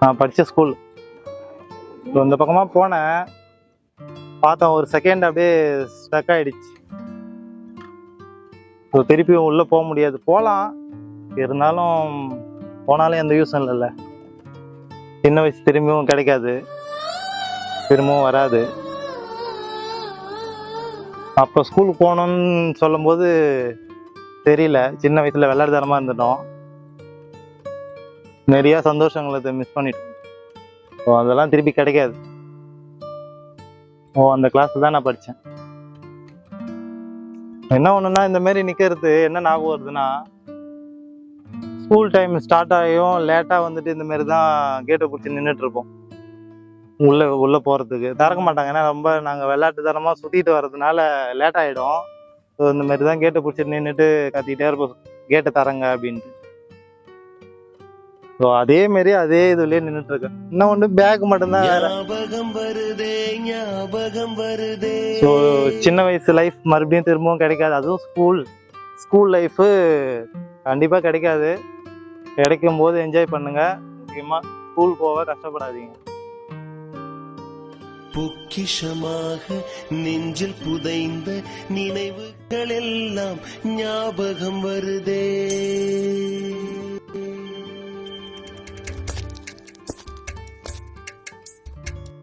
நான் படித்த ஸ்கூல். இந்த பக்கமாக போனேன், பார்த்தேன் ஒரு செகண்ட் அப்படியே ஸ்டக் ஆகிடுச்சு. திருப்பியும் உள்ளே போக முடியாது. போகலாம், இருந்தாலும் போனாலும் எந்த யூஸும் இல்லைல்ல. சின்ன வயசு திரும்பியும் கிடைக்காது, திரும்பவும் வராது. அப்போ ஸ்கூலுக்கு போகணுன்னு சொல்லும்போது தெரியல, சின்ன வயசில் விளையாட்டுத்தனமாக இருந்துட்டோம், நிறையா சந்தோஷங்களை மிஸ் பண்ணிட்டோம். அதெல்லாம் திருப்பி கிடைக்காது. அந்த கிளாஸில் தான் நான் படித்தேன். என்ன ஒன்றுனா, இந்த மாதிரி நிற்கிறது என்ன ஞாபகம் வருதுன்னா, ஸ்கூல் டைம் ஸ்டார்ட் ஆகியும் லேட்டாக வந்துட்டு இந்த மாதிரி தான் கேட்டை பிடிச்சி நின்றுட்டு இருப்போம். உள்ளே போகிறதுக்கு திறக்க மாட்டாங்க, ஏன்னா ரொம்ப நாங்கள் விளையாட்டுத்தனமாக சுற்றிட்டு வர்றதுனால லேட் ஆகிடும். ஸோ இந்த மாதிரி தான் கேட்டை பிடிச்சி நின்றுட்டு கத்திக்கிட்டே இருப்போம், கேட்டை தரங்க அப்படின்ட்டு. ஸோ அதே மாரி அதே இதுலயே நின்றுட்டு இருக்கேன். இன்னும் ஒன்று பேக் மட்டும்தான் வேற. ஸோ சின்ன வயசு லைஃப் மறுபடியும் திரும்பவும் கிடைக்காது. அதுவும் ஸ்கூல் லைஃபு கண்டிப்பாக கிடைக்காது. கிடைக்கும் போது என்ஜாய் பண்ணுங்க. முக்கியமாக ஸ்கூல் போக கஷ்டப்படாதீங்க. பொக்கிஷமாக நெஞ்சில் புதைந்த நினைவுகள் எல்லாம் ஞாபகம் வருதே.